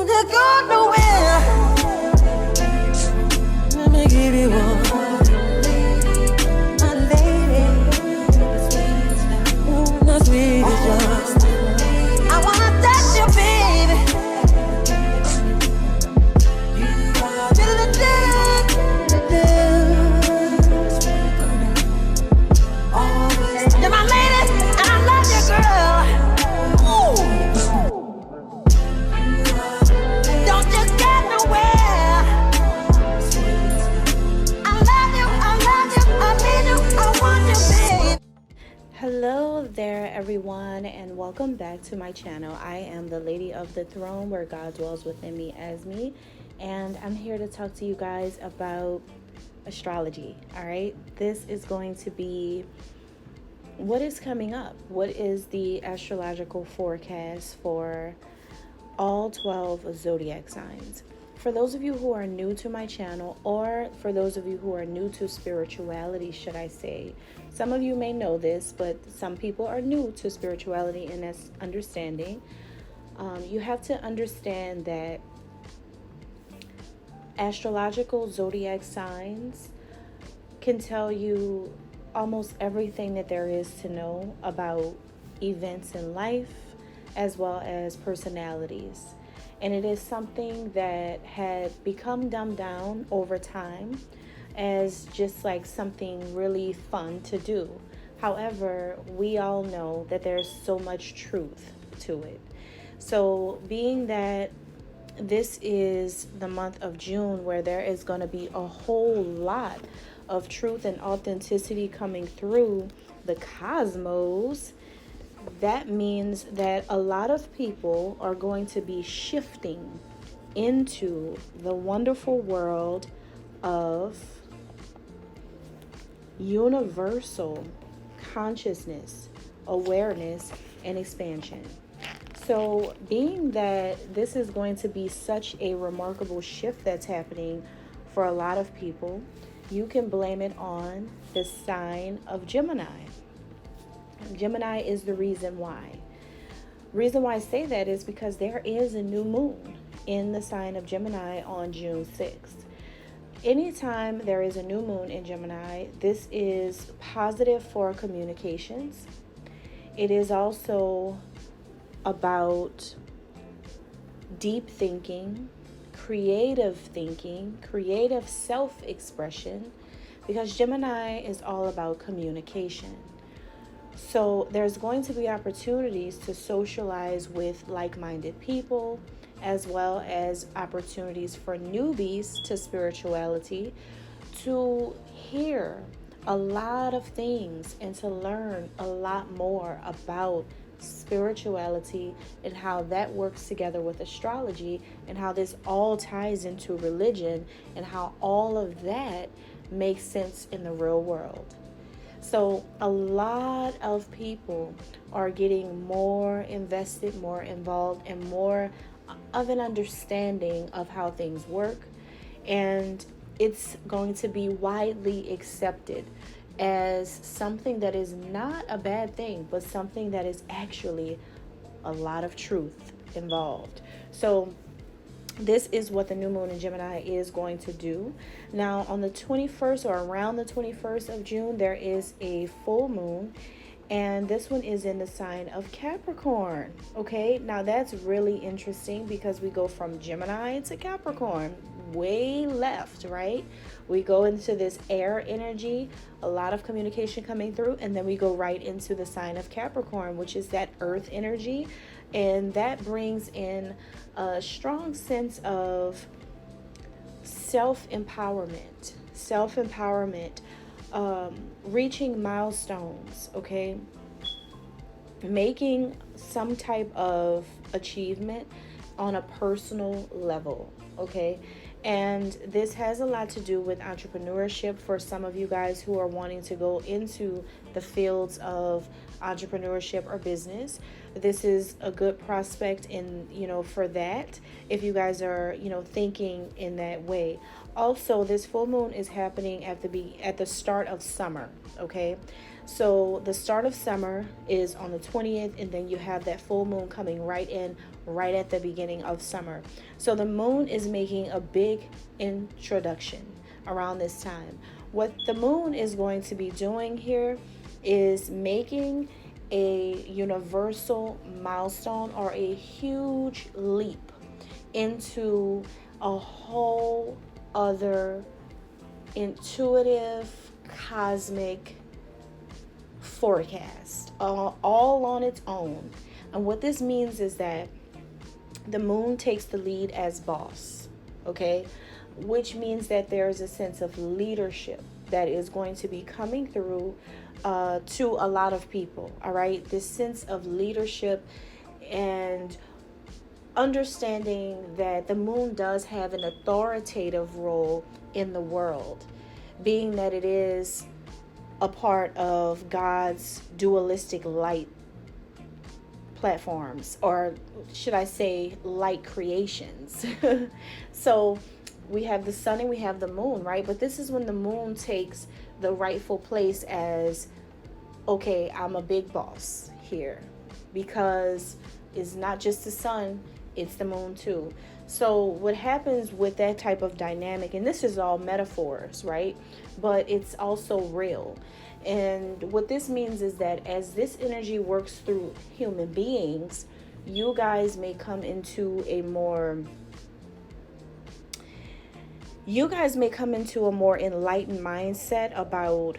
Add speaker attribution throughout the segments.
Speaker 1: Don't go nowhere. Let me give you one. My lady. The sweetest one. I wanna touch you, baby. You're my lady, and I love you, girl. Don't you get nowhere. I love you, I need you, I want you, babe.
Speaker 2: Hello there, everyone, and welcome back to my channel. I am the Lady of the Throne, where God dwells within me as me, and I'm here to talk to you guys about astrology. All right, this is going to be what is coming up. What is the astrological forecast for all 12 zodiac signs? For those of you who are new to my channel, or for those of you who are new to spirituality, should I say, some of you may know this, but some people are new to spirituality and that's understanding. You have to understand that astrological zodiac signs can tell you almost everything that there is to know about events in life as well as personalities. And it is something that had become dumbed down over time as just like something really fun to do. However, we all know that there's so much truth to it. So being that this is the month of June, where there is going to be a whole lot of truth and authenticity coming through the cosmos, that means that a lot of people are going to be shifting into the wonderful world of universal consciousness, awareness, and expansion. So being that this is going to be such a remarkable shift that's happening for a lot of people, you can blame it on the sign of Gemini. Gemini is the reason why. Reason why I say that is because there is a new moon in the sign of Gemini on June 6th. Anytime there is a new moon in Gemini, this is positive for communications. It is also about deep thinking, creative self-expression, because Gemini is all about communication. So there's going to be opportunities to socialize with like-minded people, as well as opportunities for newbies to spirituality to hear a lot of things and to learn a lot more about spirituality and how that works together with astrology, and how this all ties into religion, and how all of that makes sense in the real world. So a lot of people are getting more invested, more involved, and more of an understanding of how things work, and it's going to be widely accepted as something that is not a bad thing, but something that is actually a lot of truth involved. So this is what the new moon in Gemini is going to do. Now on the 21st, or around the 21st of June, there is a full moon, and this one is in the sign of Capricorn. Okay, now that's really interesting because we go from Gemini to Capricorn, way left, right? We go into this air energy, a lot of communication coming through, and then we go right into the sign of Capricorn, which is that earth energy, and that brings in a strong sense of self-empowerment, reaching milestones, okay, making some type of achievement on a personal level, okay. And this has a lot to do with entrepreneurship for some of you guys who are wanting to go into the fields of entrepreneurship or business. this is a good prospect in, for that, if you guys are, thinking in that way. Also, this full moon is happening at the start of summer, okay? So the start of summer is on the 20th, and then you have that full moon coming right at the beginning of summer. So the moon is making a big introduction around this time. What the moon is going to be doing here is making a universal milestone, or a huge leap into a whole other intuitive cosmic forecast, all on its own. And what this means is that the moon takes the lead as boss, okay? Which means that there's a sense of leadership that is going to be coming through to a lot of people, all right? This sense of leadership and understanding that the moon does have an authoritative role in the world, being that it is a part of God's dualistic light platforms, or should I say light creations. So we have the sun and we have the moon, right? But this is when the moon takes the rightful place as, okay, I'm a big boss here, because it's not just the sun, it's the moon too. So what happens with that type of dynamic, and this is all metaphors, right? But it's also real. And what this means is that as this energy works through human beings, you guys may come into a more enlightened mindset about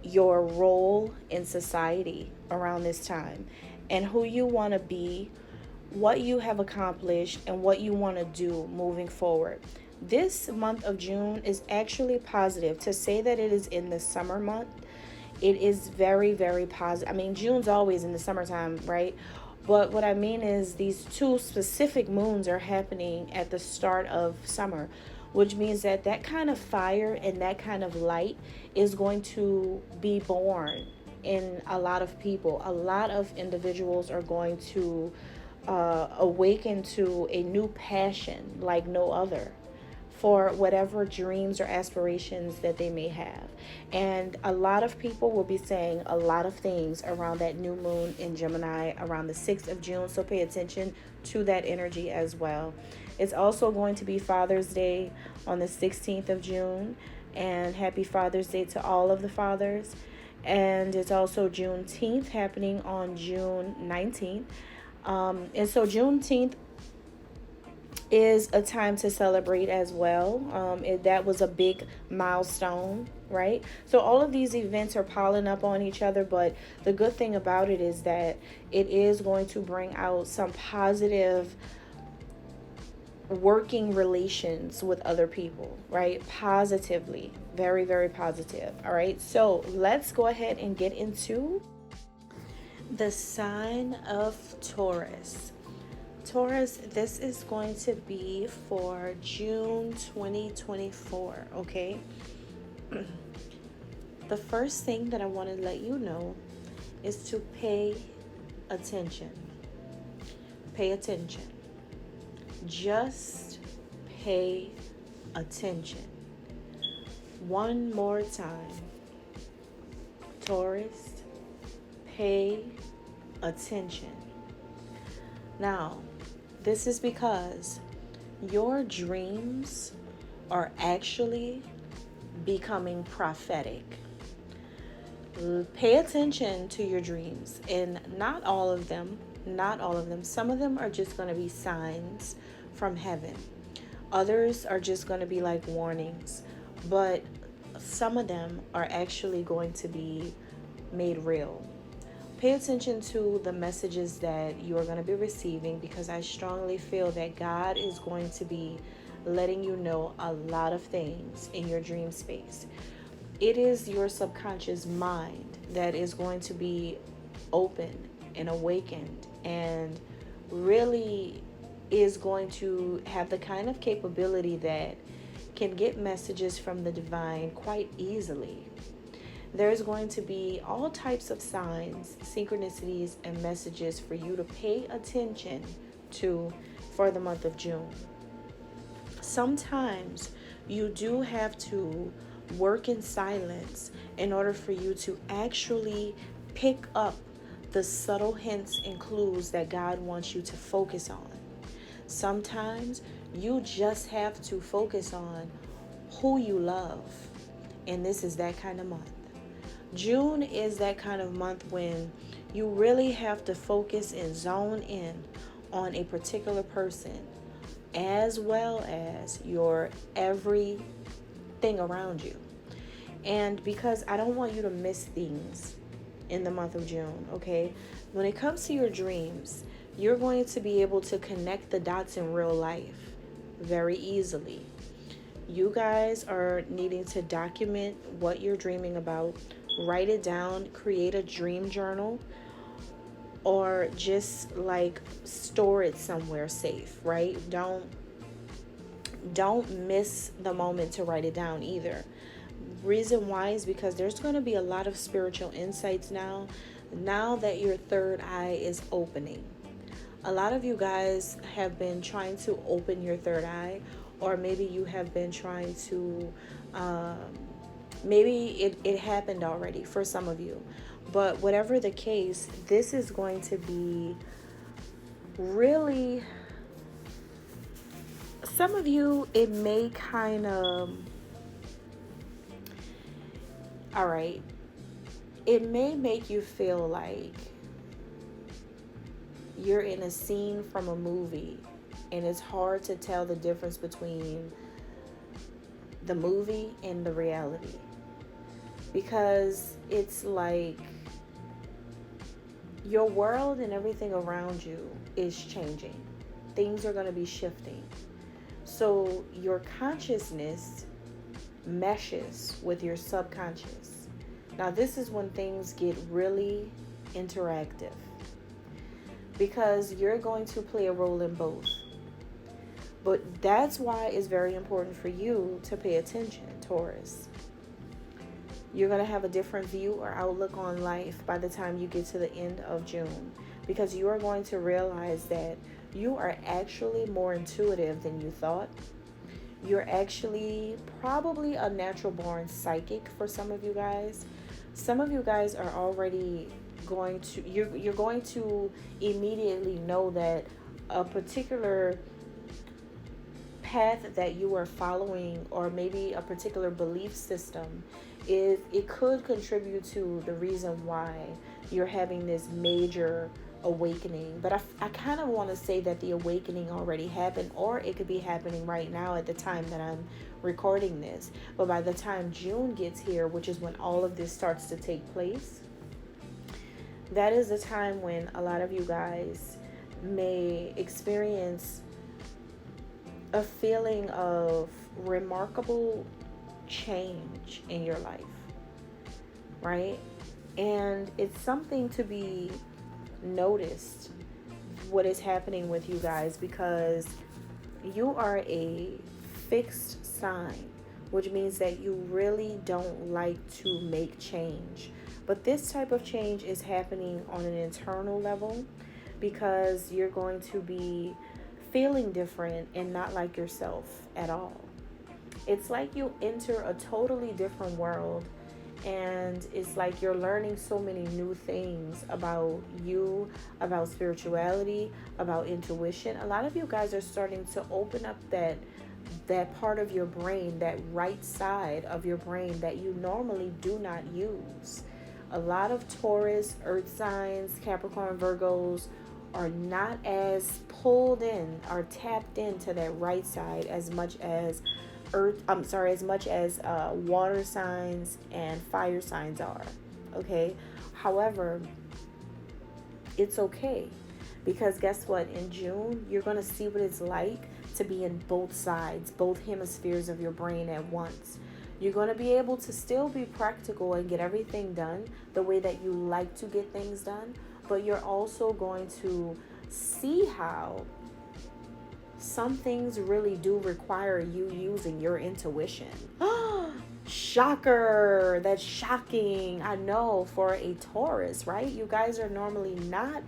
Speaker 2: your role in society around this time, and who you want to be, what you have accomplished, and what you want to do moving forward. This month of June is actually positive. To say that it is in the summer month, it is very, very positive. I mean, June's always in the summertime, right? But what I mean is these two specific moons are happening at the start of summer, which means that that kind of fire and that kind of light is going to be born in a lot of people. A lot of individuals are going to awaken to a new passion like no other for whatever dreams or aspirations that they may have. And a lot of people will be saying a lot of things around that new moon in Gemini around the 6th of June. So pay attention to that energy as well. It's also going to be Father's Day on the 16th of June. And happy Father's Day to all of the fathers. And it's also Juneteenth happening on June 19th. And so Juneteenth is a time to celebrate as well. That was a big milestone, right? So all of these events are piling up on each other, but the good thing about it is that it is going to bring out some positive working relations with other people, right? Positively, very, very positive. All right, so let's go ahead and get into the sign of Taurus. Taurus, this is going to be for June 2024, okay? The first thing that I want to let you know is to pay attention. Pay attention. Just pay attention. One more time. Taurus, pay attention. Now, this is because your dreams are actually becoming prophetic. Pay attention to your dreams, and not all of them. Some of them are just going to be signs from heaven. Others are just going to be like warnings, but some of them are actually going to be made real. Pay attention to the messages that you are going to be receiving, because I strongly feel that God is going to be letting you know a lot of things in your dream space. It is your subconscious mind that is going to be open and awakened, and really is going to have the kind of capability that can get messages from the divine quite easily. There's going to be all types of signs, synchronicities, and messages for you to pay attention to for the month of June. Sometimes you do have to work in silence in order for you to actually pick up the subtle hints and clues that God wants you to focus on. Sometimes you just have to focus on who you love, and this is that kind of month. June is that kind of month when you really have to focus and zone in on a particular person, as well as your everything around you. And because I don't want you to miss things in the month of June, okay? When it comes to your dreams, you're going to be able to connect the dots in real life very easily. You guys are needing to document what you're dreaming about, write it down, create a dream journal, or just like store it somewhere safe, right? Don't miss the moment to write it down either. Reason why is because there's going to be a lot of spiritual insights now that your third eye is opening. A lot of you guys have been trying to open your third eye, or maybe you have been trying to maybe it happened already for some of you. But whatever the case, this is going to be really, some of you, it may kind of, all right, it may make you feel like you're in a scene from a movie and it's hard to tell the difference between the movie and the reality, because it's like your world and everything around you is changing. Things are going to be shifting. So your consciousness meshes with your subconscious. Now, this is when things get really interactive, because you're going to play a role in both. But that's why it's very important for you to pay attention, Taurus. You're going to have a different view or outlook on life by the time you get to the end of June, because you are going to realize that you are actually more intuitive than you thought. You're actually probably a natural born psychic for some of you guys. Some of you guys are already going to, you're going to immediately know that a particular path that you are following, or maybe a particular belief system, it could contribute to the reason why you're having this major awakening. But I kind of want to say that the awakening already happened, or it could be happening right now at the time that I'm recording this. But by the time June gets here, which is when all of this starts to take place, that is the time when a lot of you guys may experience a feeling of remarkable change in your life, right? And it's something to be noticed, what is happening with you guys, because you are a fixed sign, which means that you really don't like to make change. But this type of change is happening on an internal level, because you're going to be feeling different and not like yourself at all. It's like you enter a totally different world, and it's like you're learning so many new things about you, about spirituality, about intuition. A lot of you guys are starting to open up that part of your brain, that right side of your brain that you normally do not use. A lot of Taurus, Earth signs, Capricorn, Virgos are not as pulled in or tapped into that right side as much as water signs and fire signs are. Okay. However, it's okay, because guess what? In June, you're going to see what it's like to be in both sides, both hemispheres of your brain at once. You're going to be able to still be practical and get everything done the way that you like to get things done, but you're also going to see how some things really do require you using your intuition. Shocker. That's shocking. I know, for a Taurus, right? You guys are normally not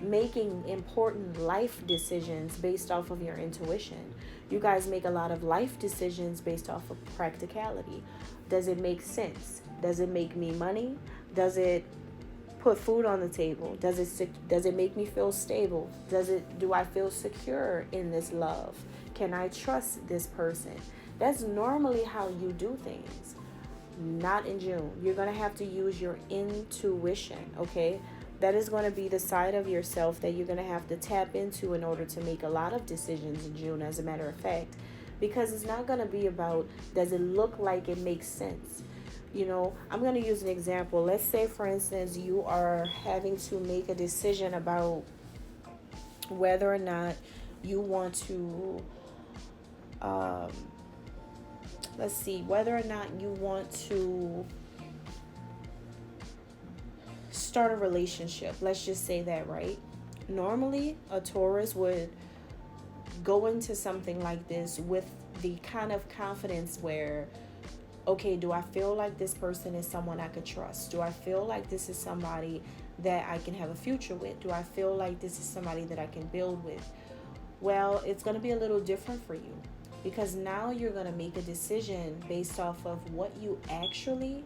Speaker 2: making important life decisions based off of your intuition. You guys make a lot of life decisions based off of practicality. Does it make sense? Does it make me money? Does it put food on the table? Does it make me feel stable? Do I feel secure in this love? Can I trust this person? That's normally how you do things. Not in June. You're going to have to use your intuition, okay? That is going to be the side of yourself that you're going to have to tap into in order to make a lot of decisions in June, as a matter of fact. Because it's not going to be about, does it look like it makes sense? You know, I'm going to use an example. Let's say, for instance, you are having to make a decision about whether or not you want to, whether or not you want to start a relationship. Let's just say that, right? Normally, a Taurus would go into something like this with the kind of confidence where, okay, do I feel like this person is someone I could trust? Do I feel like this is somebody that I can have a future with? Do I feel like this is somebody that I can build with? Well, it's going to be a little different for you, because now you're going to make a decision based off of what you actually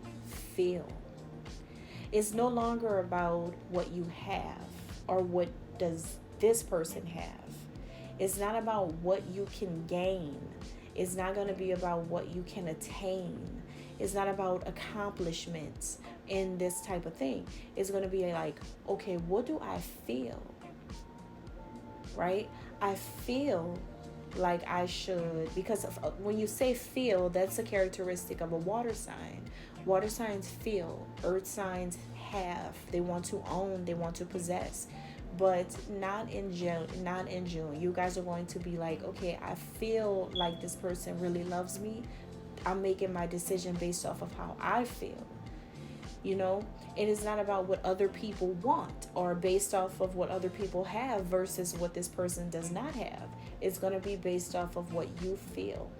Speaker 2: feel. It's no longer about what you have or what does this person have. It's not about what you can gain. It's not going to be about what you can attain. It's not about accomplishments in this type of thing. It's going to be like, okay, what do I feel? Right? I feel like I should, because when you say feel, that's a characteristic of a water sign. Water signs feel. Earth signs have. They want to own. They want to possess. But not in June. Not in June. You guys are going to be like, okay, I feel like this person really loves me. I'm making my decision based off of how I feel. You know, it is not about what other people want or based off of what other people have versus what this person does not have. It's going to be based off of what you feel.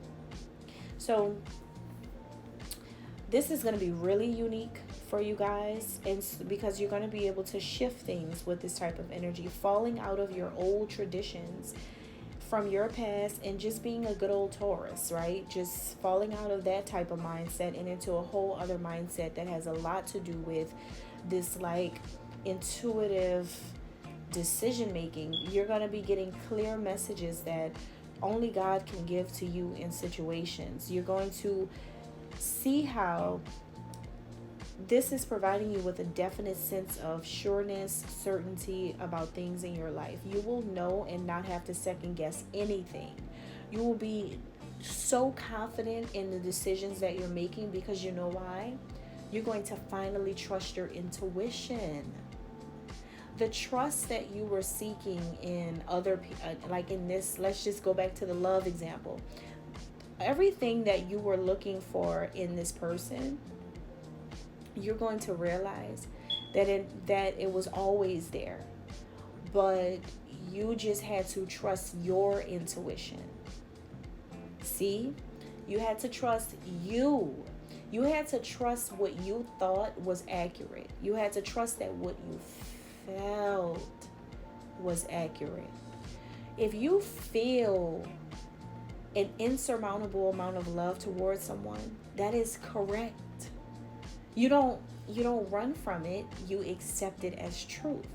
Speaker 2: So this is going to be really unique for you guys, and because you're going to be able to shift things with this type of energy, falling out of your old traditions from your past and just being a good old Taurus, right? Just falling out of that type of mindset and into a whole other mindset that has a lot to do with this like intuitive decision making. You're going to be getting clear messages that only God can give to you in situations. You're going to see how this is providing you with a definite sense of sureness, certainty about things in your life. You will know and not have to second guess anything. You will be so confident in the decisions that you're making, because you know why? You're going to finally trust your intuition. The trust that you were seeking in other people, like in this, let's just go back to the love example. Everything that you were looking for in this person, you're going to realize that it was always there, but you just had to trust your intuition. See, you had to trust you. You had to trust what you thought was accurate. You had to trust that what you felt was accurate. If you feel an insurmountable amount of love towards someone, that is correct. You don't run from it. You accept it as truth.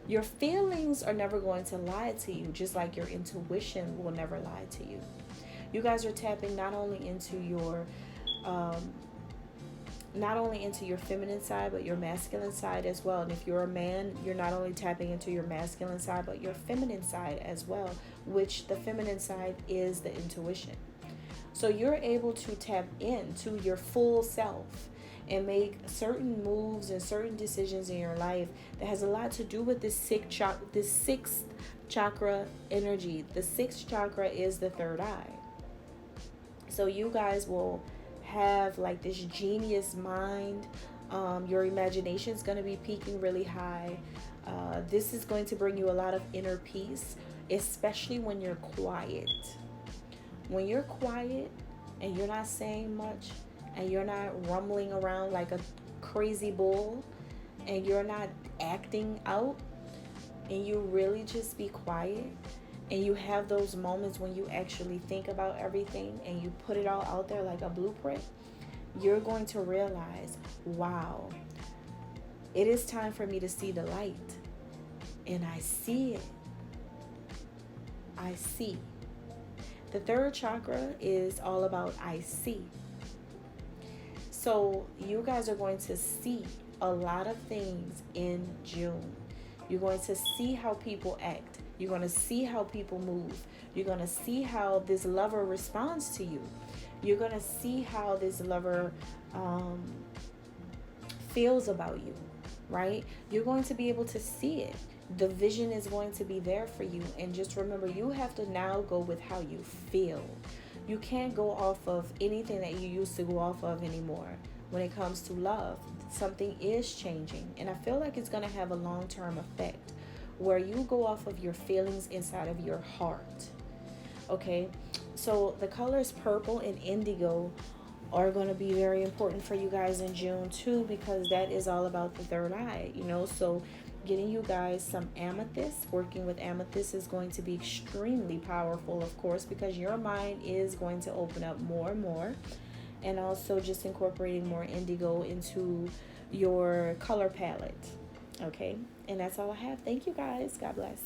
Speaker 2: Your feelings are never going to lie to you, just like your intuition will never lie to you. You guys are tapping not only into your feminine side, but your masculine side as well. And if you're a man, you're not only tapping into your masculine side, but your feminine side as well, which the feminine side is the intuition. So you're able to tap into your full self and make certain moves and certain decisions in your life that has a lot to do with this sixth chakra energy. The sixth chakra is the third eye. So you guys will have like this genius mind. Your imagination is going to be peaking really high. This is going to bring you a lot of inner peace, especially when you're quiet. When you're quiet and you're not saying much, and you're not rumbling around like a crazy bull, and you're not acting out, and you really just be quiet, and you have those moments when you actually think about everything and you put it all out there like a blueprint, you're going to realize, wow, it is time for me to see the light. And I see it. I see. The third chakra is all about I see. So you guys are going to see a lot of things in June. You're going to see how people act. You're going to see how people move. You're going to see how this lover responds to you. You're going to see how this lover feels about you, right? You're going to be able to see it. The vision is going to be there for you. And just remember, you have to now go with how you feel. You can't go off of anything that you used to go off of anymore when it comes to love. Something is changing. And I feel like it's going to have a long-term effect where you go off of your feelings inside of your heart. Okay? So the colors purple and indigo are going to be very important for you guys in June too, because that is all about the third eye, you know. So getting you guys some amethyst, working with amethyst is going to be extremely powerful, of course, because your mind is going to open up more and more. And also just incorporating more indigo into your color palette. Okay, and that's all I have. Thank you guys. God bless.